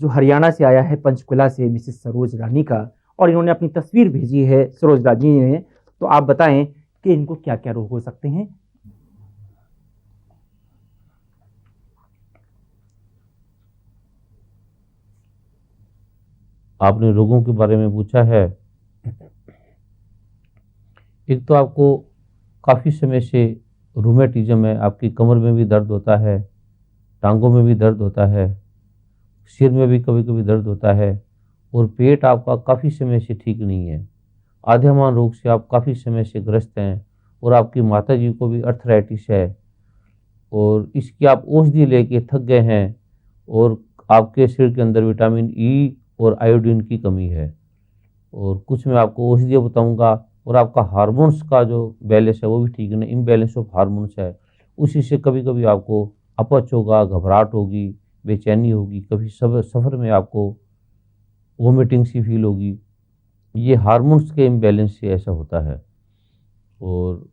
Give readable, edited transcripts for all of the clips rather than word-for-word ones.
जो हरियाणा से आया है, पंचकुला से मिसेस सरोज रानी का, और इन्होंने अपनी तस्वीर भेजी है सरोज रानी ने। तो आप बताएं कि इनको क्या क्या रोग हो सकते हैं। आपने रोगों के बारे में पूछा है। एक तो आपको काफ़ी समय से रूमेटिज्म है, आपकी कमर में भी दर्द होता है, टांगों में भी दर्द होता है, सिर में भी कभी कभी दर्द होता है, और पेट आपका काफ़ी समय से ठीक नहीं है। आद्यमान रोग से आप काफ़ी समय से ग्रस्त हैं, और आपकी माता जी को भी अर्थराइटिस है, और इसकी आप औषधि लेके थक गए हैं, और आपके शरीर के अंदर विटामिन ई और आयोडीन की कमी है। और कुछ मैं आपको औषधि बताऊंगा, और आपका हार्मोन्स का जो बैलेंस है वो भी ठीक नहीं, इम्बैलेंस ऑफ हार्मोन्स है, उसी से कभी कभी आपको अपच होगा, घबराहट होगी, बेचैनी होगी, कभी सफ़र में आपको वोमिटिंग सी फील होगी। ये हार्मोन्स के इम्बैलेंस से ऐसा होता है, और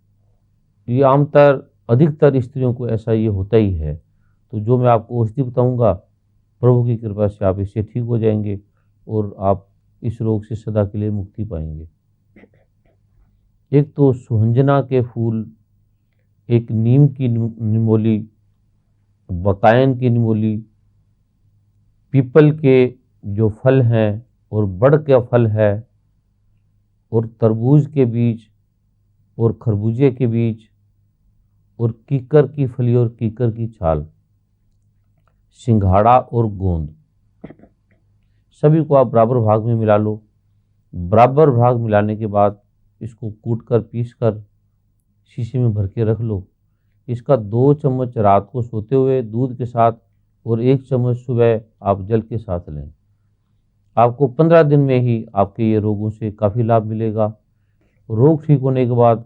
ये आमतौर अधिकतर स्त्रियों को ऐसा ये होता ही है। तो जो मैं आपको औषधि बताऊंगा, प्रभु की कृपा से आप इससे ठीक हो जाएंगे, और आप इस रोग से सदा के लिए मुक्ति पाएंगे। एक तो सुहंजना के फूल, एक नीम की निमोली, बकायन की निमोली, पीपल के जो फल हैं, और बड़ का फल है, और तरबूज के बीज, और खरबूजे के बीज, और कीकर की फली और कीकर की छाल, सिंघाड़ा और गोंद, सभी को आप बराबर भाग में मिला लो। बराबर भाग मिलाने के बाद इसको कूट कर पीस कर शीशी में भर के रख लो। इसका 2 चम्मच रात को सोते हुए दूध के साथ, और 1 चम्मच सुबह आप जल के साथ लें। आपको 15 दिन में ही आपके ये रोगों से काफ़ी लाभ मिलेगा। रोग ठीक होने के बाद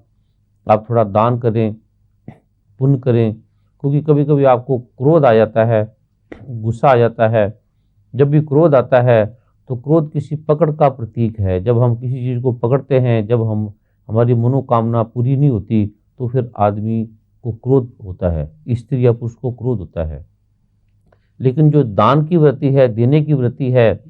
आप थोड़ा दान करें, पुण्य करें, क्योंकि कभी कभी आपको क्रोध आ जाता है, गुस्सा आ जाता है। जब भी क्रोध आता है तो क्रोध किसी पकड़ का प्रतीक है। जब हम किसी चीज़ को पकड़ते हैं, जब हमारी मनोकामना पूरी नहीं होती, तो फिर आदमी को क्रोध होता है, स्त्री या पुरुष को क्रोध होता है। लेकिन जो दान की वृत्ति है, देने की वृत्ति है,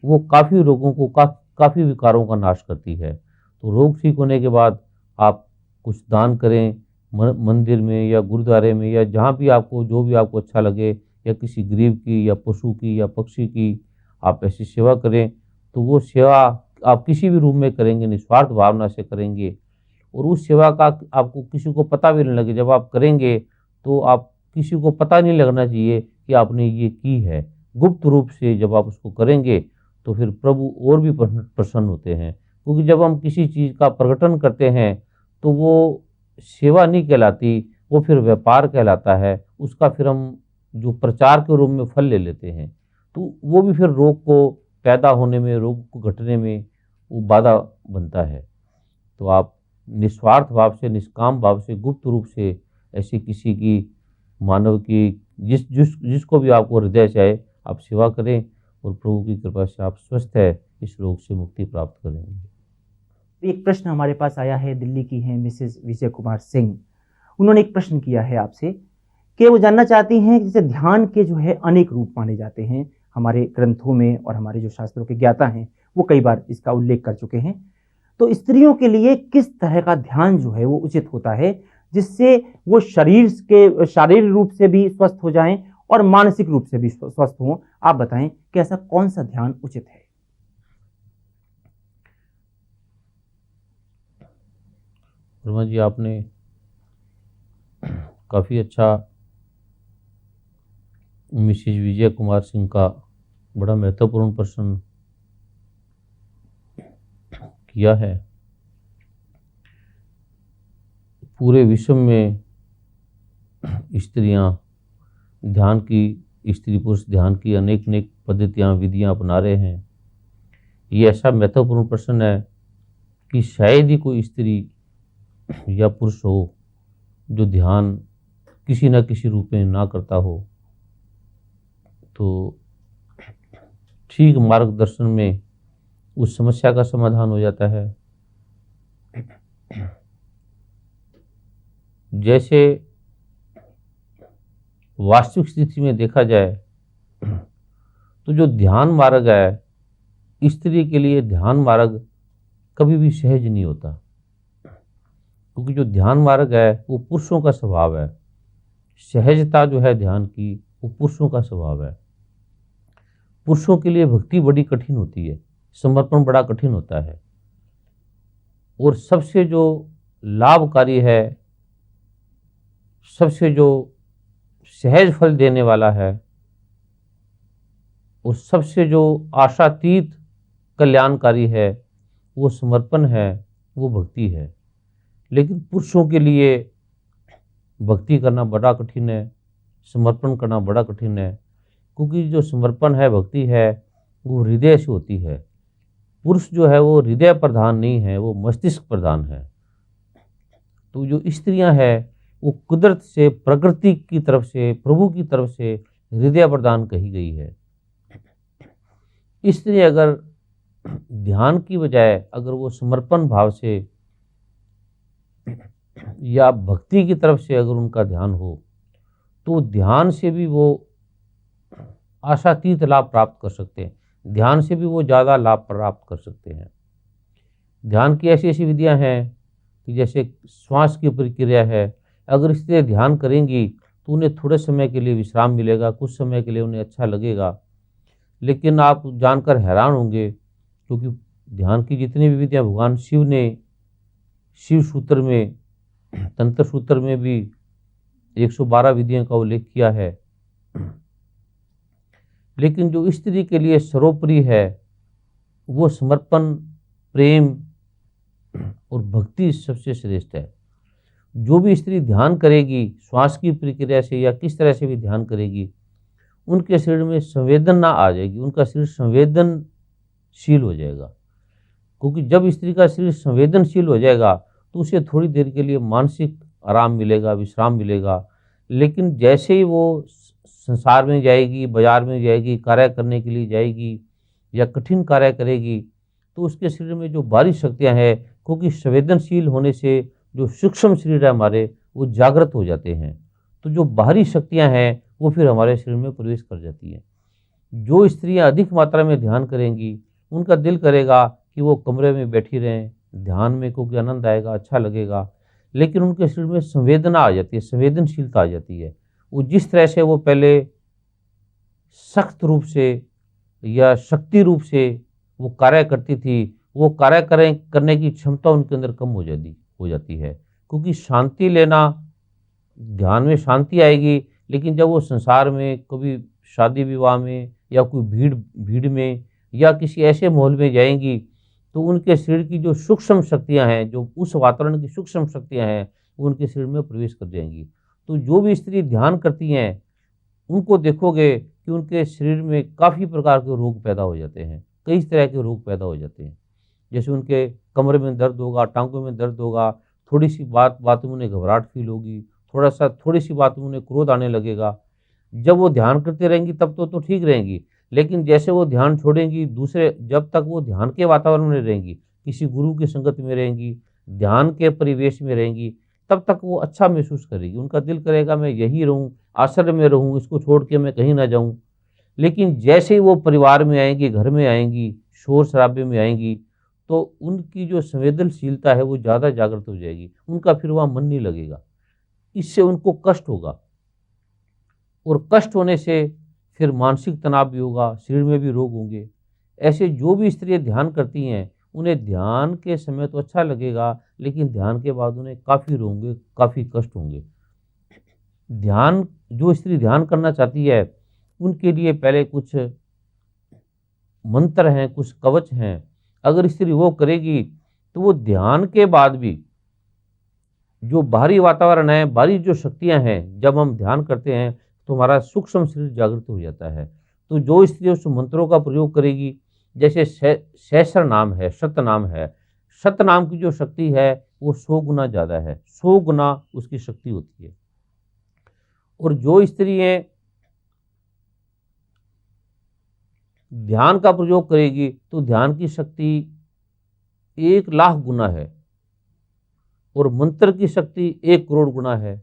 वो काफ़ी रोगों को, काफ़ी विकारों का नाश करती है। तो रोग ठीक होने के बाद आप कुछ दान करें, मंदिर में या गुरुद्वारे में, या जहाँ भी आपको, जो भी आपको अच्छा लगे, या किसी गरीब की या पशु की या पक्षी की आप ऐसी सेवा करें। तो वो सेवा आप किसी भी रूप में करेंगे, निस्वार्थ भावना से करेंगे, और उस सेवा का आपको किसी को पता भी नहीं लगे। जब आप करेंगे तो आप किसी को पता नहीं लगना चाहिए कि आपने ये की है। गुप्त रूप से जब आप उसको करेंगे तो फिर प्रभु और भी प्रसन्न होते हैं, क्योंकि जब हम किसी चीज़ का प्रकटन करते हैं तो वो सेवा नहीं कहलाती, वो फिर व्यापार कहलाता है। उसका फिर हम जो प्रचार के रूप में फल ले लेते हैं, तो वो भी फिर रोग को पैदा होने में, रोग को घटने में वो बाधा बनता है। तो आप निस्वार्थ भाव से, निष्काम भाव से, गुप्त रूप से ऐसी किसी की, मानव की, जिसको भी आपको हृदय से आए, आप सेवा करें, और प्रभु की कृपा से आप स्वस्थ है इस रोग से मुक्ति प्राप्त करेंगे। एक प्रश्न हमारे पास आया है, दिल्ली की हैं मिसेस विजय कुमार सिंह। उन्होंने एक प्रश्न किया है आपसे कि वो जानना चाहती हैं कि जैसे ध्यान के जो है अनेक रूप माने जाते हैं हमारे ग्रंथों में, और हमारे जो शास्त्रों के ज्ञाता हैं वो कई बार इसका उल्लेख कर चुके हैं। तो स्त्रियों के लिए किस तरह का ध्यान जो है वो उचित होता है, जिससे वो शारीरिक रूप से भी स्वस्थ हो जाएं और मानसिक रूप से भी स्वस्थ हों? आप बताएं कि ऐसा कौन सा ध्यान उचित है? वर्मा जी, आपने काफ़ी अच्छा मिसेज विजय कुमार सिंह का बड़ा महत्वपूर्ण प्रश्न किया है। पूरे विश्व में स्त्रियां ध्यान की, स्त्री पुरुष ध्यान की अनेक पद्धतियां, विधियां अपना रहे हैं। ये ऐसा महत्वपूर्ण प्रश्न है कि शायद ही कोई स्त्री या पुरुष हो जो ध्यान किसी न किसी रूप में ना करता हो। तो ठीक मार्गदर्शन में उस समस्या का समाधान हो जाता है। जैसे वास्तविक स्थिति में देखा जाए तो जो ध्यान मार्ग है, स्त्री के लिए ध्यान मार्ग कभी भी सहज नहीं होता, क्योंकि जो ध्यान मार्ग है वो पुरुषों का स्वभाव है। सहजता जो है ध्यान की, वो पुरुषों का स्वभाव है। पुरुषों के लिए भक्ति बड़ी कठिन होती है, समर्पण बड़ा कठिन होता है, और सबसे जो लाभकारी है, सबसे जो सहज फल देने वाला है, और सबसे जो आशातीत कल्याणकारी है, वो समर्पण है, वो भक्ति है। लेकिन पुरुषों के लिए भक्ति करना बड़ा कठिन है, समर्पण करना बड़ा कठिन है, क्योंकि जो समर्पण है, भक्ति है, वो हृदय से होती है। पुरुष जो है वो हृदय प्रधान नहीं है, वो मस्तिष्क प्रधान है। तो जो स्त्रियां हैं वो कुदरत से, प्रकृति की तरफ से, प्रभु की तरफ से हृदय प्रदान कही गई है। स्त्री अगर ध्यान की बजाय अगर वो समर्पण भाव से या भक्ति की तरफ से अगर उनका ध्यान हो, तो ध्यान से भी वो आशातीत लाभ प्राप्त कर सकते हैं, ध्यान से भी वो ज़्यादा लाभ प्राप्त कर सकते हैं। ध्यान की ऐसी ऐसी विधियां हैं कि जैसे श्वास की प्रक्रिया है, अगर इससे ध्यान करेंगी तो उन्हें थोड़े समय के लिए विश्राम मिलेगा, कुछ समय के लिए उन्हें अच्छा लगेगा। लेकिन आप जानकर हैरान होंगे, क्योंकि ध्यान की जितनी भी विधियाँ भगवान शिव ने शिव सूत्र में, तंत्र सूत्र में भी 112 विधियों का उल्लेख किया है, लेकिन जो स्त्री के लिए सर्वोपरि है वो समर्पण, प्रेम और भक्ति सबसे श्रेष्ठ है। जो भी स्त्री ध्यान करेगी, श्वास की प्रक्रिया से या किस तरह से भी ध्यान करेगी, उनके शरीर में संवेदना आ जाएगी, उनका शरीर संवेदनशील हो जाएगा। क्योंकि जब स्त्री का शरीर संवेदनशील हो जाएगा तो उसे थोड़ी देर के लिए मानसिक आराम मिलेगा, विश्राम मिलेगा। लेकिन जैसे ही वो संसार में जाएगी, बाजार में जाएगी, कार्य करने के लिए जाएगी या कठिन कार्य करेगी, तो उसके शरीर में जो बाहरी शक्तियाँ हैं, क्योंकि संवेदनशील होने से जो सूक्ष्म शरीर है हमारे, वो जागृत हो जाते हैं, तो जो बाहरी शक्तियाँ हैं वो फिर हमारे शरीर में प्रवेश कर जाती हैं। जो स्त्रियाँ अधिक मात्रा में ध्यान करेंगी, उनका दिल करेगा कि वो कमरे में बैठी रहें ध्यान में, क्योंकि आनंद आएगा, अच्छा लगेगा। लेकिन उनके शरीर में संवेदना आ जाती है, संवेदनशीलता आ जाती है। वो जिस तरह से वो पहले सख्त रूप से या शक्ति रूप से वो कार्य करती थी, वो कार्य करने की क्षमता उनके अंदर कम हो जाती है। क्योंकि शांति लेना, ध्यान में शांति आएगी, लेकिन जब वो संसार में कभी शादी विवाह में या कोई भीड़ में या किसी ऐसे माहौल में जाएंगी, तो उनके शरीर की जो सूक्ष्म शक्तियां हैं, जो उस वातावरण की सूक्ष्म शक्तियां हैं, वो उनके शरीर में प्रवेश कर जाएंगी। तो जो भी स्त्री ध्यान करती हैं, उनको देखोगे कि उनके शरीर में काफ़ी प्रकार के रोग पैदा हो जाते हैं, कई तरह के रोग पैदा हो जाते हैं। जैसे उनके कमर में दर्द होगा, टांगों में दर्द होगा, थोड़ी सी बात में उन्हें घबराहट फील होगी, थोड़ी सी बात में उन्हें क्रोध आने लगेगा। जब वो ध्यान करते रहेंगी तब तो ठीक रहेंगी, लेकिन जैसे वो ध्यान छोड़ेंगी, जब तक वो ध्यान के वातावरण में रहेंगी, किसी गुरु की संगत में रहेंगी, ध्यान के परिवेश में रहेंगी, तब तक वो अच्छा महसूस करेगी। उनका दिल करेगा मैं यही रहूं, आश्रम में रहूं, इसको छोड़ के मैं कहीं ना जाऊं। लेकिन जैसे ही वो परिवार में आएंगी, घर में आएंगी, शोर शराबे में आएंगी, तो उनकी जो संवेदनशीलता है वो ज़्यादा जागृत हो जाएगी, उनका फिर वहाँ मन नहीं लगेगा। इससे उनको कष्ट होगा, और कष्ट होने से फिर मानसिक तनाव भी होगा, शरीर में भी रोग होंगे। ऐसे जो भी स्त्रियाँ ध्यान करती हैं, उन्हें ध्यान के समय तो अच्छा लगेगा, लेकिन ध्यान के बाद उन्हें काफ़ी रोग होंगे, काफ़ी कष्ट होंगे। जो स्त्री ध्यान करना चाहती है, उनके लिए पहले कुछ मंत्र हैं, कुछ कवच हैं। अगर स्त्री वो करेगी तो वो ध्यान के बाद भी जो बाहरी वातावरण है, बाहरी जो शक्तियां हैं, जब हम ध्यान करते हैं तो हमारा सूक्ष्म शरीर जागृत हो जाता है। तो जो स्त्री उस मंत्रों का प्रयोग करेगी, जैसे सहस्र नाम है, शतनाम है, शतनाम की जो शक्ति है वो 100 गुना ज़्यादा है, 100 गुना उसकी शक्ति होती है। और जो स्त्रियाँ ध्यान का प्रयोग करेगी तो ध्यान की शक्ति 1 लाख गुना है, और मंत्र की शक्ति 1 करोड़ गुना है,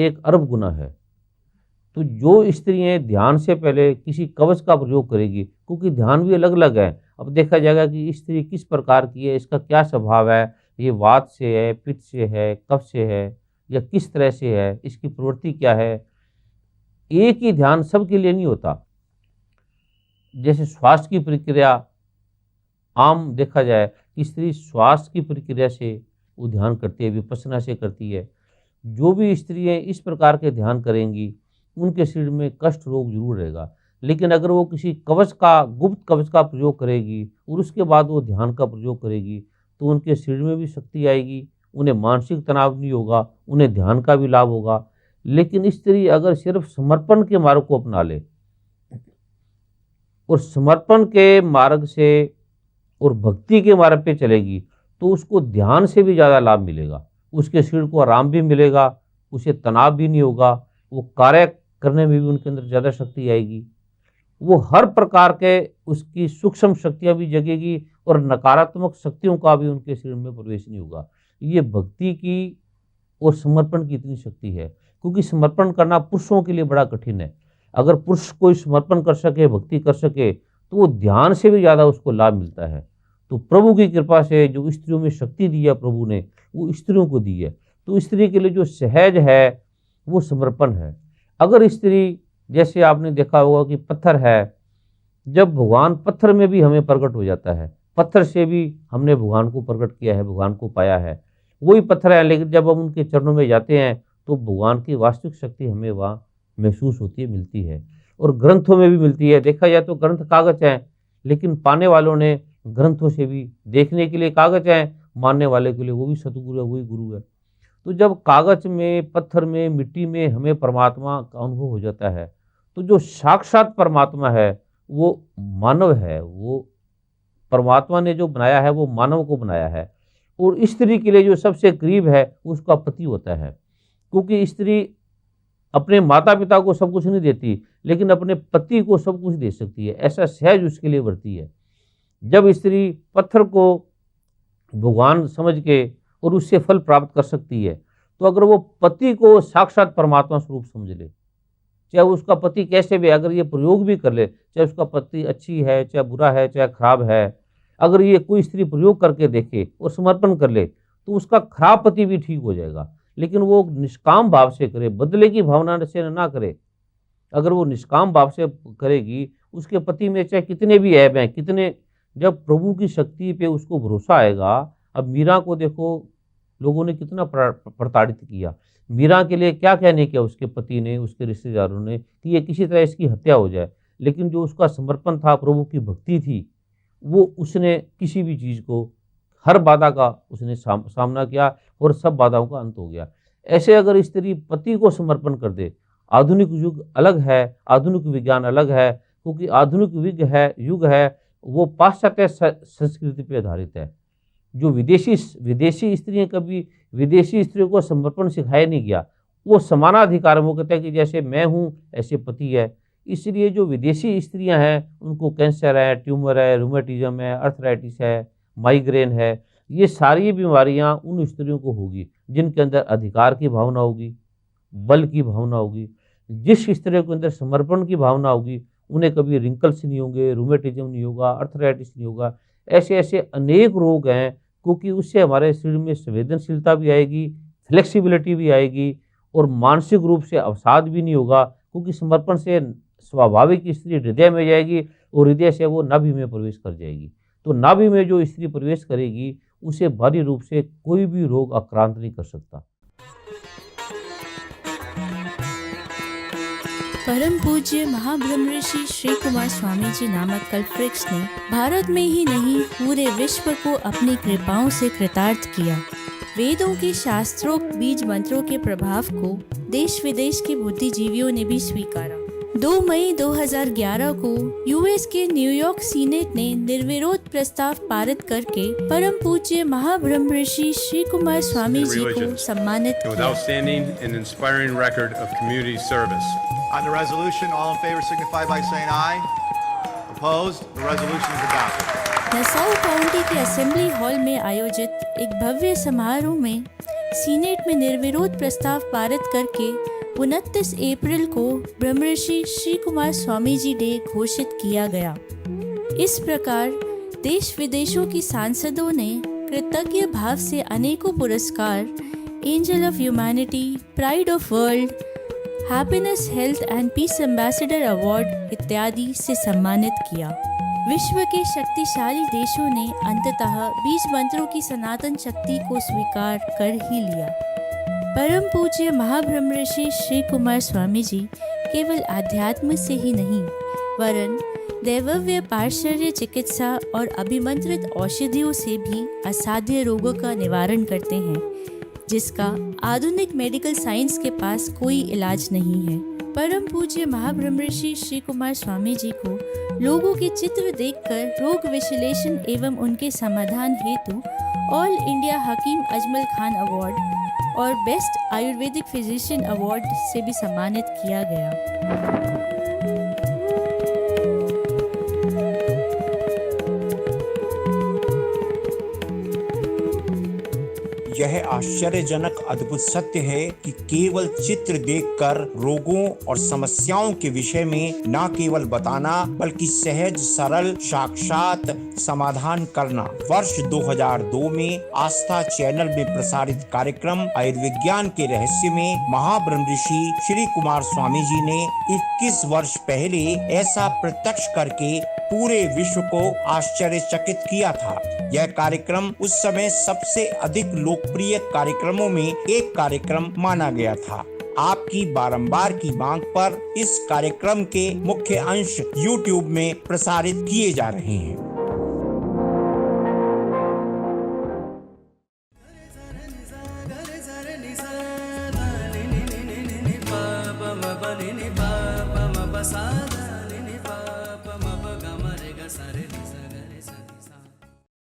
1 अरब गुना है। तो जो स्त्रियाँ ध्यान से पहले किसी कवच का प्रयोग करेगी, क्योंकि ध्यान भी अलग अलग है, अब देखा जाएगा कि स्त्री किस प्रकार की है, इसका क्या स्वभाव है, ये वात से है, पित्त से है, कफ से है, या किस तरह से है, इसकी प्रवृत्ति क्या है। एक ही ध्यान सबके लिए नहीं होता। जैसे श्वास की प्रक्रिया आम देखा जाए कि स्त्री श्वास की प्रक्रिया से वो ध्यान करती है, विपश्यना से करती है। जो भी स्त्रियाँ इस प्रकार के ध्यान करेंगी उनके शरीर में कष्ट रोग जरूर रहेगा, लेकिन अगर वो किसी कवच का, गुप्त कवच का प्रयोग करेगी और उसके बाद वो ध्यान का प्रयोग करेगी तो उनके शरीर में भी शक्ति आएगी, उन्हें मानसिक तनाव नहीं होगा, उन्हें ध्यान का भी लाभ होगा। लेकिन स्त्री अगर सिर्फ समर्पण के मार्ग को अपना ले और समर्पण के मार्ग से और भक्ति के मार्ग पे चलेगी तो उसको ध्यान से भी ज़्यादा लाभ मिलेगा, उसके शरीर को आराम भी मिलेगा, उसे तनाव भी नहीं होगा, वो कार्य करने में भी उनके अंदर ज़्यादा शक्ति आएगी, वो हर प्रकार के उसकी सूक्ष्म शक्तियाँ भी जगेगी और नकारात्मक शक्तियों का भी उनके शरीर में प्रवेश नहीं होगा। ये भक्ति की और समर्पण की इतनी शक्ति है, क्योंकि समर्पण करना पुरुषों के लिए बड़ा कठिन है। अगर पुरुष कोई समर्पण कर सके, भक्ति कर सके, तो वो ध्यान से भी ज़्यादा उसको लाभ मिलता है। तो प्रभु की कृपा से जो स्त्रियों में शक्ति दी है प्रभु ने, वो स्त्रियों को दी है। तो स्त्री के लिए जो सहज है वो समर्पण है। अगर स्त्री, जैसे आपने देखा होगा कि पत्थर है, जब भगवान पत्थर में भी हमें प्रकट हो जाता है, पत्थर से भी हमने भगवान को प्रकट किया है, भगवान को पाया है, वही पत्थर है, लेकिन जब हम उनके चरणों में जाते हैं तो भगवान की वास्तविक शक्ति हमें वहाँ महसूस होती है, मिलती है। और ग्रंथों में भी मिलती है। देखा जाए तो ग्रंथ कागज हैं, लेकिन पाने वालों ने ग्रंथों से भी, देखने के लिए कागज हैं, मानने वाले के लिए वो भी सतगुरु है, वही गुरु है। तो जब कागज में, पत्थर में, मिट्टी में हमें परमात्मा का अनुभव हो जाता है, तो जो साक्षात परमात्मा है वो मानव है, वो परमात्मा ने जो बनाया है वो मानव को बनाया है। और स्त्री के लिए जो सबसे करीब है उसका पति होता है, क्योंकि स्त्री अपने माता पिता को सब कुछ नहीं देती, लेकिन अपने पति को सब कुछ दे सकती है, ऐसा सहज उसके लिए वर्ती है। जब स्त्री पत्थर को भगवान समझ के और उससे फल प्राप्त कर सकती है, तो अगर वो पति को साक्षात परमात्मा स्वरूप समझ ले, चाहे उसका पति कैसे भी, अगर ये प्रयोग भी कर ले, चाहे उसका पति अच्छी है, चाहे बुरा है, चाहे खराब है, अगर ये कोई स्त्री प्रयोग करके देखे और समर्पण कर ले तो उसका खराब पति भी ठीक हो जाएगा। लेकिन वो निष्काम भाव से करे, बदले की भावना से ना करे। अगर वो निष्काम भाव से करेगी, उसके पति में चाहे कितने भी ऐब हैं, कितने, जब प्रभु की शक्ति पे उसको भरोसा आएगा। अब मीरा को देखो, लोगों ने कितना प्रताड़ित किया, मीरा के लिए क्या क्या नहीं किया उसके पति ने, उसके रिश्तेदारों ने, कि ये किसी तरह इसकी हत्या हो जाए। लेकिन जो उसका समर्पण था, प्रभु की भक्ति थी, वो उसने किसी भी चीज़ को, हर बाधा का उसने सामना किया और सब बाधाओं का अंत हो गया। ऐसे अगर स्त्री पति को समर्पण कर दे, आधुनिक युग अलग है, आधुनिक विज्ञान अलग है, क्योंकि आधुनिक युग है वो पाश्चात्य संस्कृति पे आधारित है। जो विदेशी स्त्रियाँ, कभी विदेशी स्त्रियों को समर्पण सिखाया नहीं गया, वो समानाधिकार, वो कहते हैं कि जैसे मैं हूँ ऐसे पति है। इसलिए जो विदेशी स्त्रियां हैं उनको कैंसर है, ट्यूमर है, रूमेटिज्म है, अर्थराइटिस है, माइग्रेन है, ये सारी बीमारियां उन स्त्रियों को होगी जिनके अंदर अधिकार की भावना होगी, बल की भावना होगी। जिस स्त्री के अंदर समर्पण की भावना होगी उन्हें कभी रिंकल्स नहीं होंगे, रूमेटिज्म नहीं होगा, अर्थराइटिस नहीं होगा। ऐसे ऐसे अनेक रोग हैं, क्योंकि उससे हमारे शरीर में संवेदनशीलता भी आएगी, फ्लेक्सिबिलिटी भी आएगी और मानसिक रूप से अवसाद भी नहीं होगा, क्योंकि समर्पण से स्वाभाविक स्त्री हृदय में जाएगी और हृदय से वो नाभि में प्रवेश कर जाएगी। तो नाभि में जो स्त्री प्रवेश करेगी उसे भारी रूप से कोई भी रोग आक्रांत नहीं कर सकता। परम पूज्य महाब्रह्म ऋषि श्री कुमार स्वामी जी नामक कल्पवृक्ष ने भारत में ही नहीं पूरे विश्व को अपनी कृपाओं से कृतार्थ किया। वेदों के शास्त्रोक्त बीज मंत्रों के प्रभाव को देश विदेश के बुद्धिजीवियों ने भी स्वीकारा। 2 मई 2011 को यूएस के न्यूयॉर्क सीनेट ने निर्विरोध प्रस्ताव पारित करके परम पूज्य महाब्रह्म ऋषि श्री कुमार स्वामी जी को सम्मानित किया। On the resolution, all in favor signify by saying aye. Opposed? The resolution is adopted. Nassau county के असेंबली हॉल में आयोजित एक भव्य समारोह में सीनेट में निर्विरोध प्रस्ताव पारित करके 29 अप्रैल को ब्रह्मर्षि श्री कुमार स्वामी जी डे घोषित किया गया। इस प्रकार देश विदेशों की सांसदों ने कृतज्ञ भाव से अनेकों पुरस्कार, angel of humanity, pride of world, happiness, health and piece ambassador award इत्यादि से सम्मानित किया। विश्व के शक्तिशाली देशों ने अंततः बीज मंत्रों की सनातन शक्ति को स्वीकार कर ही लिया। परम पूज्य महाब्रह्मर्षि श्री कुमार स्वामी जी केवल आध्यात्म से ही नहीं वरन दैवव्य पार्श्व चिकित्सा और अभिमंत्रित औषधियों से भी असाध्य रोगों का निवारण करते हैं, जिसका आधुनिक मेडिकल साइंस के पास कोई इलाज नहीं है। परम पूज्य महाब्रह्मर्षि श्री कुमार स्वामी जी को लोगों के चित्र देखकर रोग विश्लेषण एवं उनके समाधान हेतु all India Hakim Ajmal Khan award और बेस्ट आयुर्वेदिक फिजिशियन अवार्ड से भी सम्मानित किया गया। यह आश्चर्यजनक अद्भुत सत्य है कि केवल चित्र देखकर रोगों और समस्याओं के विषय में न केवल बताना बल्कि सहज सरल साक्षात समाधान करना। वर्ष 2002 में आस्था चैनल में प्रसारित कार्यक्रम आयुर्विज्ञान के रहस्य में महाब्रह्मर्षि श्री कुमार स्वामी जी ने 21 वर्ष पहले ऐसा प्रत्यक्ष करके पूरे विश्व को आश्चर्यचकित किया था। यह कार्यक्रम उस समय सबसे अधिक लोकप्रिय कार्यक्रमों में एक कार्यक्रम माना गया था। आपकी बारंबार की मांग पर इस कार्यक्रम के मुख्य अंश YouTube में प्रसारित किए जा रहे हैं। Sa